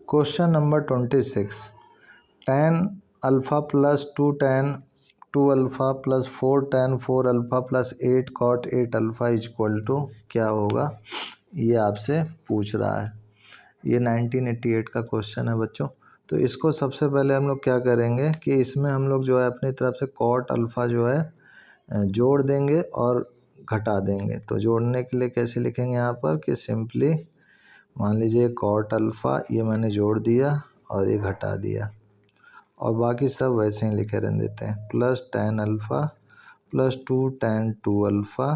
Question number 26, tan alpha plus 2 tan 2 alpha plus 4 tan 4 alpha plus 8 cot 8 alpha equal to क्या होगा, ये आपसे पूछ रहा है। ये 1988 का क्वेश्चन है बच्चों। तो इसको सबसे पहले हम लोग क्या करेंगे कि इसमें हम लोग जो है अपनी तरफ से cot अल्फ़ा जो है जोड़ देंगे और घटा देंगे। तो जोड़ने के लिए कैसे लिखेंगे यहाँ पर कि सिंपली मान लीजिए cot अल्फ़ा ये मैंने जोड़ दिया और ये घटा दिया और बाकी सब वैसे ही लिखे रहने देते हैं। Plus tan alpha plus 2 tan 2 alpha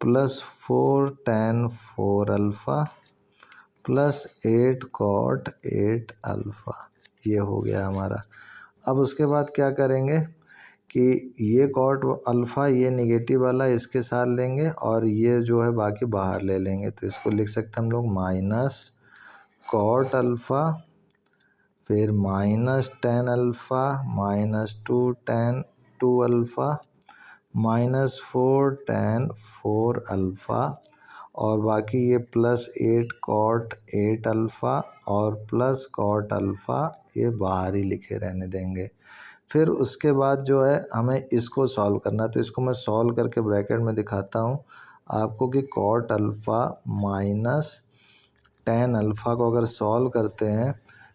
plus 4 tan 4 alpha plus 8 cot 8 alpha, ये हो गया हमारा। अब उसके बाद क्या करेंगे कि ये cot अल्फ़ा ये निगेटिव वाला इसके साथ लेंगे और ये जो है बाकी बाहर ले लेंगे। तो इसको लिख सकते हैं हम लोग माइनस cot अल्फ़ा फिर minus tan alpha minus 2 tan 2 alpha minus 4 tan 4 alpha और बाकी ये प्लस 8 cot 8 अल्फ़ा और प्लस cot अल्फ़ा ये बाहर ही लिखे रहने देंगे। फिर उसके बाद जो है हमें इसको सॉल्व करना है। तो इसको मैं सॉल्व करके ब्रैकेट में दिखाता हूँ आपको कि cot alpha minus tan alpha को अगर सॉल्व करते हैं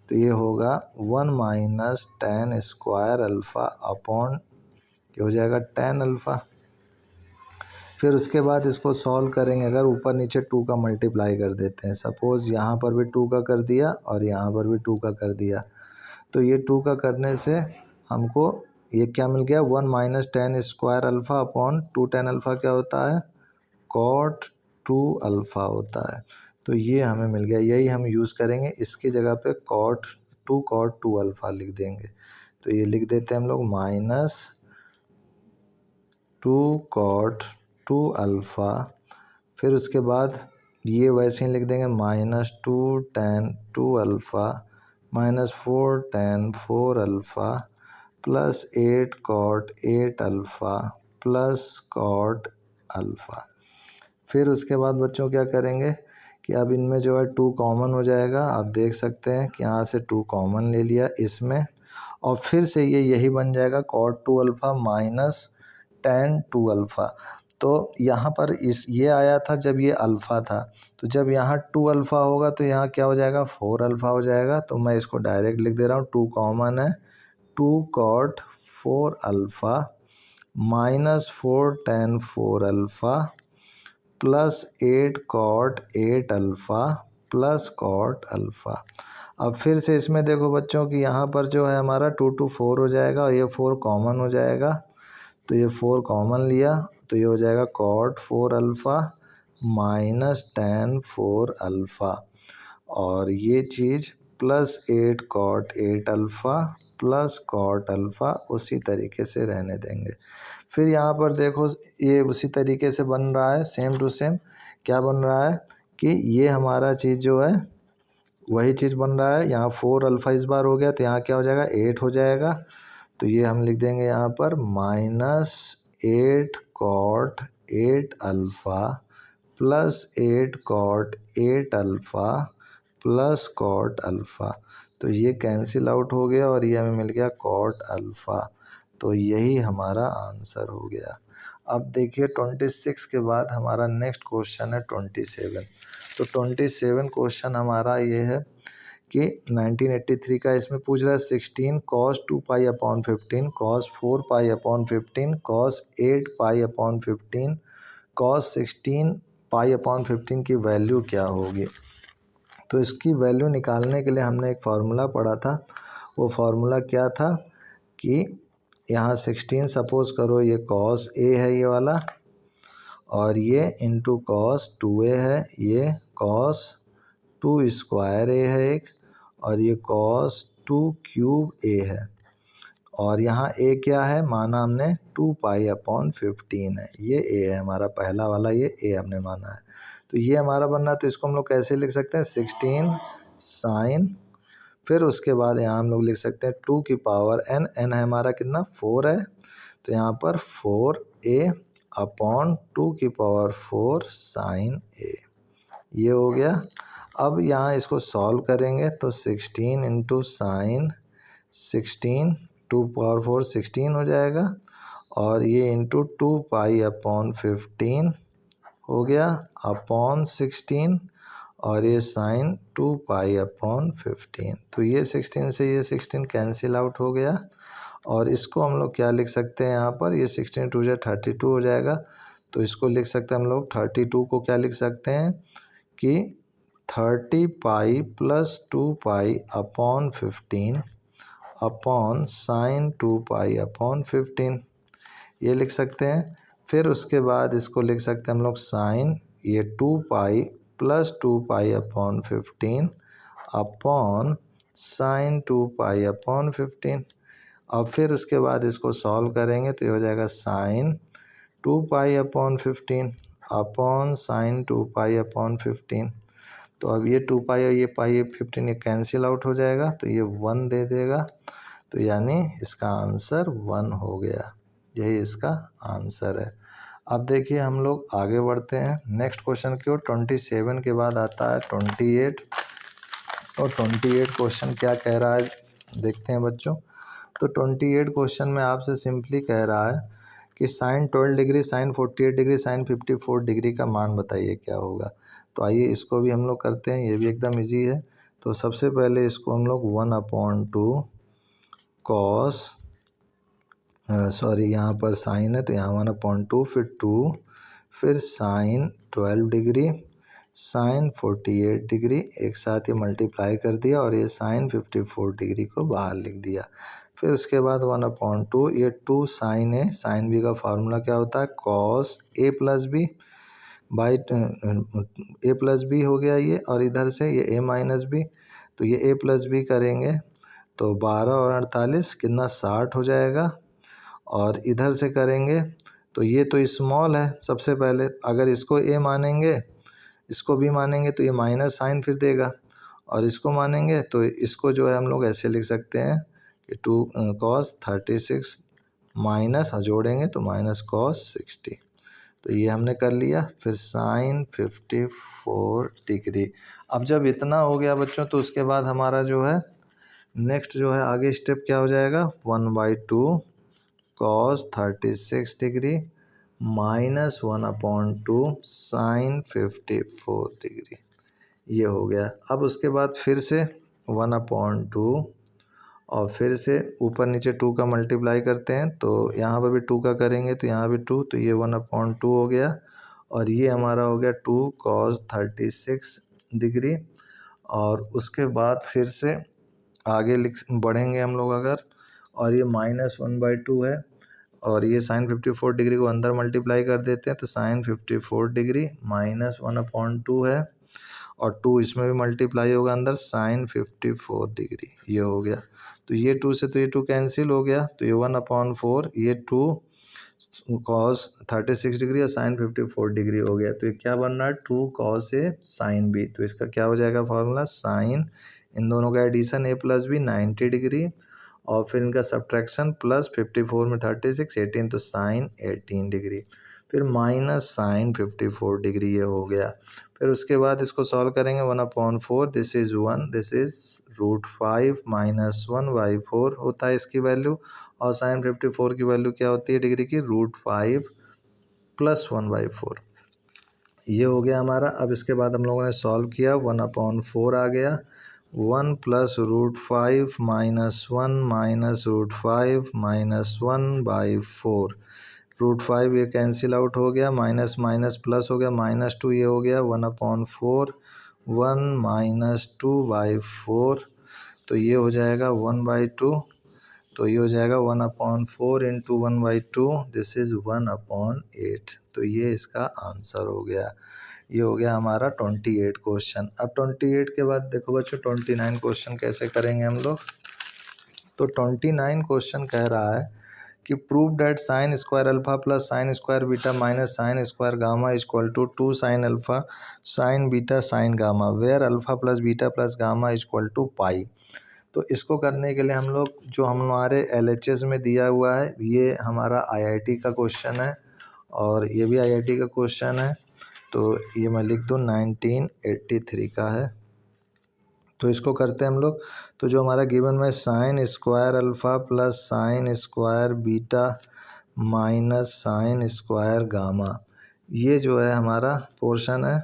तो ये होगा 1 minus tan square alpha upon क्या हो जाएगा tan अल्फ़ा। फिर उसके बाद इसको सॉल्व करेंगे, अगर ऊपर नीचे 2 का मल्टीप्लाई कर देते हैं। सपोज़ यहाँ पर भी 2 का कर दिया और यहाँ पर भी 2 का कर दिया, तो ये 2 का करने से हमको ये क्या मिल गया 1 minus tan square alpha upon 2 tan alpha क्या होता है cot 2 अल्फ़ा होता है। तो ये हमें मिल गया, यही हम यूज़ करेंगे। इसकी जगह पे cot 2 अल्फ़ा लिख देंगे। तो ये लिख देते हैं हम लोग माइनस 2 cot 2 अल्फ़ा। फिर उसके बाद ये वैसे ही लिख देंगे minus 2 tan 2 alpha minus 4 tan 4 alpha plus 8 cot 8 alpha plus cot alpha. फिर उसके बाद बच्चों क्या करेंगे कि अब इनमें जो है 2 कॉमन हो जाएगा। आप देख सकते हैं कि यहाँ से 2 कॉमन ले लिया इसमें और फिर से ये यही बन जाएगा cot 2 alpha minus tan 2 alpha. तो यहाँ पर इस ये आया था जब ये अल्फ़ा था, तो जब यहाँ 2 अल्फ़ा होगा तो यहाँ क्या हो जाएगा 4 अल्फ़ा हो जाएगा। तो मैं इसको डायरेक्ट लिख दे रहा हूँ, 2 कॉमन है, 2 cot 4 alpha minus 4 tan 4 alpha plus 8 cot 8 alpha plus cot alpha. अब फिर से इसमें देखो बच्चों कि यहाँ पर जो है हमारा 2 2 4 हो जाएगा और ये 4 कॉमन हो जाएगा। तो ये 4 कॉमन लिया तो ये हो जाएगा cot 4 alpha minus tan 4 alpha और ये चीज़ plus 8 cot 8 alpha plus cot alpha उसी तरीके से रहने देंगे। फिर यहाँ पर देखो ये उसी तरीके से बन रहा है, सेम टू सेम। क्या बन रहा है कि ये हमारा चीज़ जो है वही चीज़ बन रहा है। यहाँ 4 अल्फ़ा इस बार हो गया तो यहाँ क्या हो जाएगा 8 हो जाएगा। तो ये हम लिख देंगे यहाँ पर minus 8 cot 8 alpha plus 8 cot 8 alpha plus cot alpha. तो ये कैंसिल आउट हो गया और ये हमें मिल गया cot अल्फ़ा। तो यही हमारा आंसर हो गया। अब देखिए 26 के बाद हमारा नेक्स्ट क्वेश्चन है 27। तो 27 क्वेश्चन हमारा ये है कि 1983 का इसमें पूछ रहा है 16 cos 2 pi upon 15 cos 4 pi upon 15 cos 8 pi upon 15 cos 16 pi upon 15 की वैल्यू क्या होगी। तो इसकी वैल्यू निकालने के लिए हमने एक फार्मूला पढ़ा था। वो फार्मूला क्या था कि यहाँ 16 सपोज करो ये cos a है ये वाला और ये इंटू cos 2a है, ये cos 2 स्क्वायर a है एक और ये cos 2 क्यूब a है और यहाँ a क्या है माना हमने 2 पाई अपॉन 15 है, ये a है हमारा पहला वाला, ये a हमने माना है। तो ये हमारा बनना है। तो इसको हम लोग कैसे लिख सकते हैं 16 साइन, फिर उसके बाद यहाँ हम लोग लिख सकते हैं 2 की पावर n, n है हमारा कितना 4 है। तो यहाँ पर 4a अपॉन 2 की पावर 4 साइन a, ये हो गया। अब यहाँ इसको सॉल्व करेंगे तो 16 इंटू साइन 16 2 पावर 4 16 हो जाएगा, और ये इंटू 2 पाई/15 हो गया अपॉन 16, और ये साइन 2 पाई/15। तो ये 16 से ये 16 कैंसिल आउट हो गया, और इसको हम लोग क्या लिख सकते हैं यहाँ पर, ये 16 2 जा 32 हो जाएगा। तो इसको लिख सकते हैं हम लोग 32 को क्या लिख सकते हैं कि 30 पाई प्लस 2 पाई/15 अपॉन साइन 2 पाई/15 ये लिख सकते हैं। फिर उसके बाद इसको लिख सकते हैं हम लोग साइन ये 2 पाई प्लस 2 पाई/15 अपॉन साइन 2 पाई/15। अब फिर उसके बाद इसको सॉल्व करेंगे तो ये हो जाएगा साइन 2 पाई/15 अपॉन साइन 2 पाई/15। तो अब ये 2 पाई और ये पाई/15 ये कैंसिल आउट हो जाएगा, तो ये 1 दे देगा। तो यानी इसका आंसर 1 हो गया, यही इसका आंसर है। अब देखिए हम लोग आगे बढ़ते हैं नेक्स्ट क्वेश्चन की ओर। 27 के बाद आता है 28। तो 28 क्वेश्चन क्या कह रहा है देखते हैं बच्चों। तो 28 क्वेश्चन में आपसे सिंपली कह रहा है कि sine 12 degree, sine 48 degree, sine 54 degree का मान बताइए क्या होगा। तो आइए इसको भी हम लोग करते हैं, ये भी एकदम इजी है। तो सबसे पहले इसको हम लोग 1/2 कॉस यहाँ पर साइन है तो यहाँ 1/2 फिर 2 फिर साइन 12 डिग्री साइन 48 डिग्री एक साथ ही मल्टीप्लाई कर दिया, और ये साइन 54 डिग्री को बाहर लिख दिया। फिर उसके बाद 1/2 ये 2 साइन है, साइन बी का फार्मूला क्या होता है cos A plus B by A plus B हो गया ये, और इधर से ये ए माइनस बी। तो ये ए प्लस बी करेंगे तो 12 और 48 कितना 60 हो जाएगा, और इधर से करेंगे तो ये तो स्मॉल है। सबसे पहले अगर इसको ए मानेंगे इसको भी मानेंगे तो ये माइनस साइन फिर देगा, और इसको मानेंगे तो इसको जो है हम लोग ऐसे लिख सकते हैं कि 2 cos 36 माइनस जोड़ेंगे तो माइनस cos 60। तो ये हमने कर लिया। फिर साइन 54 डिग्री। अब जब इतना हो गया बच्चों तो उसके बाद हमारा जो है नेक्स्ट जो है आगे स्टेप क्या हो जाएगा 1/2 cos 36 degree minus 1/2 sine 54 degree ये हो गया। अब उसके बाद फिर से 1/2 और फिर से ऊपर नीचे 2 का मल्टीप्लाई करते हैं, तो यहाँ पर भी 2 का करेंगे तो यहाँ भी 2, तो ये 1/2 हो गया, और ये हमारा हो गया 2 cos 36 डिग्री। और उसके बाद फिर से आगे बढ़ेंगे हम लोग अगर, और ये -1/2 है, और ये साइन 54 डिग्री को अंदर मल्टीप्लाई कर देते हैं तो साइन 54 डिग्री माइनस 1/2 है, और 2 इसमें भी मल्टीप्लाई होगा अंदर साइन 54 डिग्री ये हो गया। तो ये 2 से तो ये 2 कैंसिल हो गया, तो ये 1/4 ये 2 cos 36 डिग्री और साइन 54 डिग्री हो गया। तो ये क्या बन रहा है 2 cos ए साइन बी। तो इसका क्या हो जाएगा फॉर्मूला साइन इन दोनों का एडिशन ए प्लस बी 90 डिग्री, और फिर इनका सब्ट्रैक्शन प्लस 54 में 36 18 तो साइन 18 डिग्री, फिर माइनस साइन 54 डिग्री ये हो गया। फिर उसके बाद इसको सॉल्व करेंगे 1/4 दिस इज़ 1 दिस इज़ √5 - 1/4 होता है इसकी वैल्यू, और साइन 54 की वैल्यू क्या होती है डिग्री की √5 + 1/4 ये हो गया हमारा। अब इसके बाद हम लोगों ने सॉल्व किया 1/4 आ गया, 1 + √5 - 1 -√5 - 1/4 √5 ये कैंसिल आउट हो गया, माइनस माइनस प्लस हो गया -2 ये हो गया 1/4 1 - 2/4 तो ये हो जाएगा 1/2। तो ये हो जाएगा 1/4 इंटू 1/2 दिस इज़ 1/8। तो ये इसका आंसर हो गया। ये हो गया हमारा 28 क्वेश्चन। अब 28 के बाद देखो बच्चों 29 क्वेश्चन कैसे करेंगे हम लोग। तो 29 क्वेश्चन कह रहा है कि prove that sine square alpha plus sine square beta minus sine square gamma equal to 2 sine alpha sine beta sine gamma where alpha plus beta plus gamma equal to pi. तो इसको करने के लिए हम लोग जो हमारे LHS में दिया हुआ है ये हमारा IIT का क्वेश्चन है, और ये भी IIT का क्वेश्चन है। तो ये मैं लिख दूँ 1983 का है। तो इसको करते हैं हम लोग। तो जो हमारा गिवन में sine square alpha plus sine square beta minus sine square gamma, ये जो है हमारा पोर्शन है,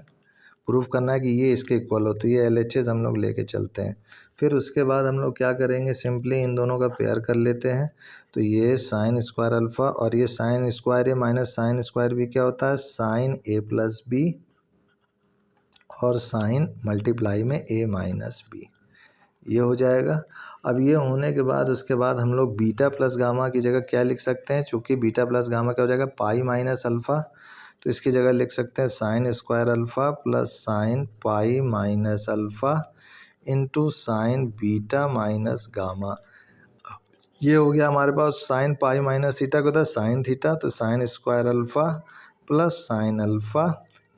प्रूफ करना है कि ये इसके इक्वल हो। तो ये LHS हम लोग लेके चलते हैं। फिर उसके बाद हम लोग क्या करेंगे, सिंपली इन दोनों का पेयर कर लेते हैं। तो ये साइन स्क्वायर अल्फ़ा और ये साइन स्क्वायर ए माइनस साइन स्क्वायर बी क्या होता है, साइन ए प्लस बी और साइन मल्टीप्लाई में ए माइनस बी, ये हो जाएगा। अब ये होने के बाद उसके बाद हम लोग बीटा प्लस गामा की जगह क्या लिख सकते हैं, चूँकि बीटा प्लस गामा क्या हो जाएगा, पाई माइनस अल्फ़ा, तो इसकी जगह लिख सकते हैं sine square alpha plus sine pi minus alpha into sine beta minus gamma. ये हो गया हमारे पास साइन पाई माइनस थीटा को था साइन थीटा, तो sine square alpha plus sine alpha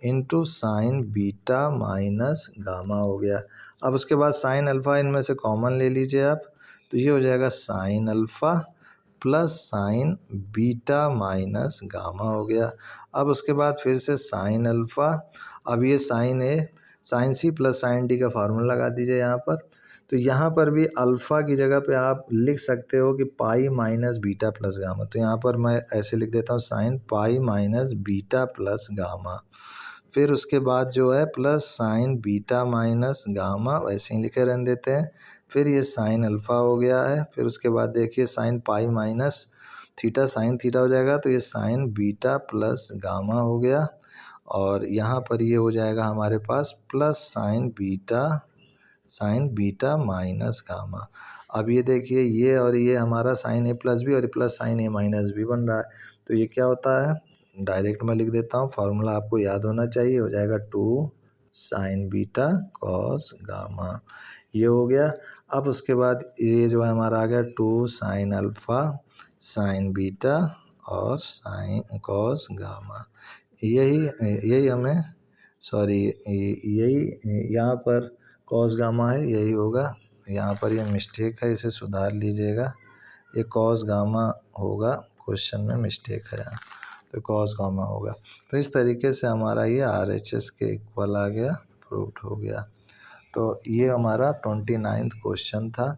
into sine beta minus gamma हो गया। अब उसके बाद साइन अल्फ़ा इनमें से कॉमन ले लीजिए आप, तो ये हो जाएगा sine alpha plus sine beta minus gamma हो गया। अब उसके बाद फिर से साइन अल्फ़ा, अब ये sine A sine C plus sine D का फार्मूला लगा दीजिए यहाँ पर। तो यहाँ पर भी अल्फ़ा की जगह पे आप लिख सकते हो कि pi minus beta plus gamma, तो यहाँ पर मैं ऐसे लिख देता हूँ sine pi minus beta plus gamma. फिर उसके बाद जो है plus sine beta minus gamma, वैसे ही लिखे रहने देते हैं। फिर ये साइन अल्फ़ा हो गया है। फिर उसके बाद देखिए sine pi minus theta sine theta हो जाएगा, तो ये साइन बीटा प्लस गामा हो गया। और यहाँ पर ये हो जाएगा हमारे पास plus sine beta minus gamma. अब ये देखिए ये और ये हमारा साइन ए प्लस बी और plus sine A minus B बन रहा है। तो ये क्या होता है, डायरेक्ट मैं लिख देता हूँ, फार्मूला आपको याद होना चाहिए, हो जाएगा 2 साइन बीटा कॉस गामा, ये हो गया। अब उसके बाद ये जो है हमारा आ गया 2 साइन अल्फ़ा साइन बीटा और साइन कॉस गामा। यही हमें यही यहाँ पर कॉस गामा है, यही होगा। यहाँ पर ये मिस्टेक है, इसे सुधार लीजिएगा, ये कॉस गामा होगा, क्वेश्चन में मिस्टेक है यहाँ, तो कॉस गामा होगा। तो इस तरीके से हमारा ये RHS के इक्वल आ गया, प्रूव्ड हो गया। तो ये हमारा 29th क्वेश्चन था।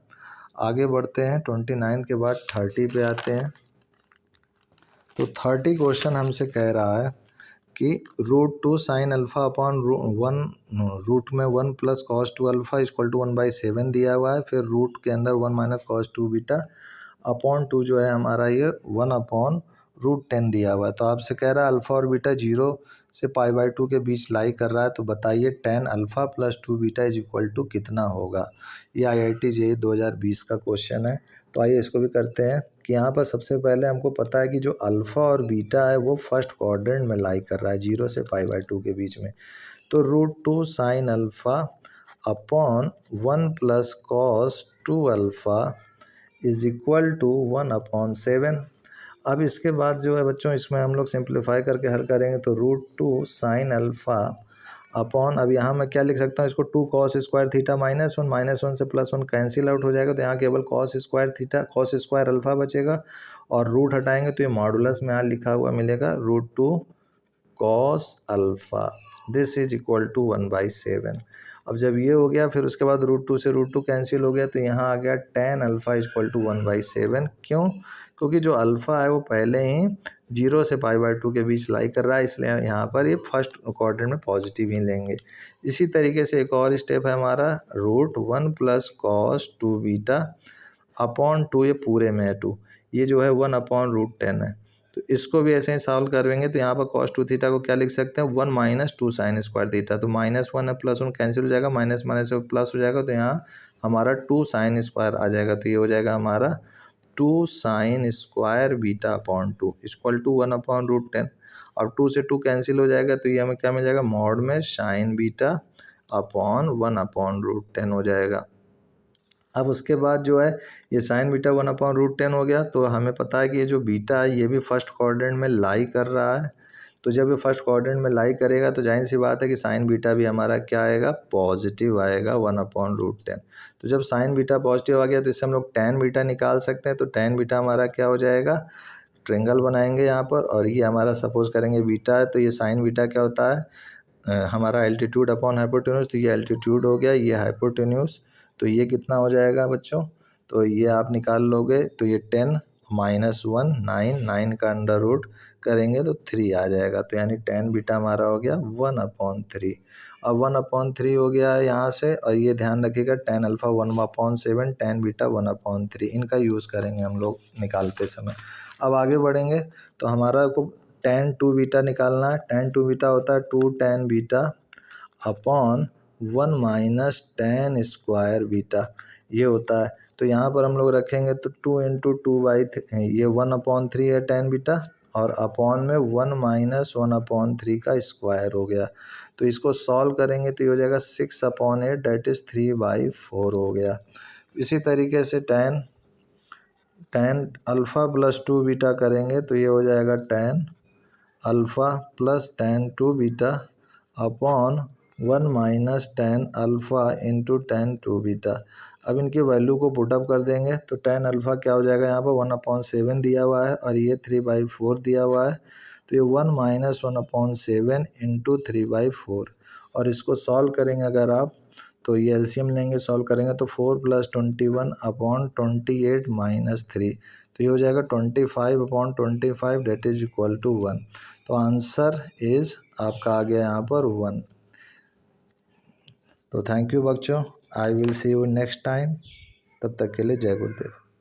आगे बढ़ते हैं, 29 के बाद 30 पे आते हैं। तो 30 क्वेश्चन हमसे कह रहा है कि √2 साइन अल्फ़ा अपॉन रूट में 1 plus cos 2 alpha equal to 1/7 दिया हुआ है। फिर रूट के अंदर 1 माइनस कॉस 2 बीटा अपॉन 2 जो है हमारा ये 1 अपॉन √10 दिया हुआ है। तो आपसे कह रहा है अल्फ़ा और बीटा 0 से π/2 के बीच लाई कर रहा है, तो बताइए tan alpha plus 2 beta is equal to कितना होगा। ये IIT JEE 2020 का क्वेश्चन है। तो आइए इसको भी करते हैं कि यहाँ पर सबसे पहले हमको पता है कि जो अल्फ़ा और बीटा है वो फर्स्ट क्वाड्रेंट में लाई कर रहा है 0 से π/2 के बीच में। तो √2 sine alpha upon 1 plus cos 2 alpha is equal to 1/7। अब इसके बाद जो है बच्चों इसमें हम लोग सिंप्लीफाई करके हल करेंगे, तो √2 साइन अल्फ़ा अपॉन, अब यहाँ मैं क्या लिख सकता हूँ इसको, 2 कॉस स्क्वायर थीटा -1 से +1 कैंसिल आउट हो जाएगा, तो यहाँ केवल cos square theta cos square alpha बचेगा और रूट हटाएंगे तो ये मॉडुलस में यहाँ लिखा हुआ मिलेगा √2 cos alpha, this is equal to 1/7। अब जब ये हो गया फिर उसके बाद √2 से √2 कैंसिल हो गया, तो यहाँ आ गया tan अल्फ़ा इक्वल टू 1/7। क्यों, क्योंकि जो अल्फ़ा है वो पहले ही 0 से π/2 के बीच लाई कर रहा है, इसलिए यहाँ पर ये फर्स्ट क्वाड्रेंट में पॉजिटिव ही लेंगे। इसी तरीके से एक और स्टेप है हमारा √1 प्लस कॉस 2 बीटा अपॉन 2, ये पूरे में है 2, ये जो है 1 अपॉन √10 है। तो इसको भी ऐसे ही सॉल्व करेंगे, तो यहाँ पर cos 2 थीटा को क्या लिख सकते हैं, 1 माइनस 2 साइन स्क्वायर थीटा, तो -1 है +1 कैंसिल हो जाएगा, माइनस माइनस से प्लस हो जाएगा, तो यहाँ हमारा 2 साइन स्क्वायर आ जाएगा, तो ये हो जाएगा हमारा 2 sine square beta upon 2 equal to 1 upon √10। अब 2 से 2 कैंसिल हो जाएगा, तो ये हमें क्या मिल जाएगा, मॉड में साइन बीटा अपॉन 1 अपॉन √10 हो जाएगा। अब उसके बाद जो है ये साइन बीटा 1 अपॉन √10 हो गया, तो हमें पता है कि ये जो बीटा है ये भी फर्स्ट क्वाड्रेंट में लाई कर रहा है। तो जब ये फर्स्ट क्वाड्रेंट में लाई करेगा तो जाहिर सी बात है कि साइन बीटा भी हमारा क्या आएगा, पॉजिटिव आएगा 1 अपॉन √10। तो जब साइन बीटा पॉजिटिव आ गया तो इससे हम लोग tan बीटा निकाल सकते हैं। तो tan बीटा हमारा क्या हो जाएगा, ट्रायंगल बनाएंगे यहाँ पर, और ये हमारा सपोज करेंगे बीटा है, तो ये साइन बीटा क्या होता है, हमारा एल्टीट्यूड अपॉन हाइपोटेन्यूज, तो ये एल्टीट्यूड हो गया, ये हाइपोटेन्यूज, तो ये कितना हो जाएगा बच्चों, तो ये आप निकाल लोगे तो ये 10 माइनस 1 9, 9 का अंडर रूट करेंगे तो 3 आ जाएगा, तो यानी tan बीटा हमारा हो गया 1/3। अब 1/3 हो गया है यहाँ से, और ये ध्यान रखिएगा tan अल्फ़ा 1/7, tan बीटा 1/3, इनका यूज़ करेंगे हम लोग निकालते समय। अब आगे बढ़ेंगे तो हमारा को tan 2 बीटा निकालना है। tan 2 बीटा होता है 2 tan beta upon 1 minus tan square beta, ये होता है। तो यहाँ पर हम लोग रखेंगे तो 2 इंटू 2/3, ये 1/3 है tan बीटा, और अपॉन में 1 माइनस 1/3 का स्क्वायर हो गया। तो इसको सॉल्व करेंगे तो ये हो जाएगा 6/8, डेट इज़ 3/4 हो गया। इसी तरीके से tan अल्फ़ा प्लस 2 बीटा करेंगे तो ये हो जाएगा tan alpha plus tan 2 beta upon 1 minus tan alpha into tan 2 beta. अब इनकी वैल्यू को पुटअप कर देंगे तो tan अल्फ़ा क्या हो जाएगा, यहाँ पर 1/7 दिया हुआ है और ये 3/4 दिया हुआ है, तो ये 1 माइनस 1/7 इंटू 3/4, और इसको सॉल्व करेंगे अगर आप तो ये एलसीएम लेंगे, सॉल्व करेंगे तो 4 प्लस 21/28 माइनस 3, तो ये हो जाएगा 25/25, डेट इज इक्वल टू 1। तो आंसर इज आपका आ गया यहाँ पर 1। तो थैंक यू बच्चों, I will see you next time, तब तक के लिए जय गुरुदेव।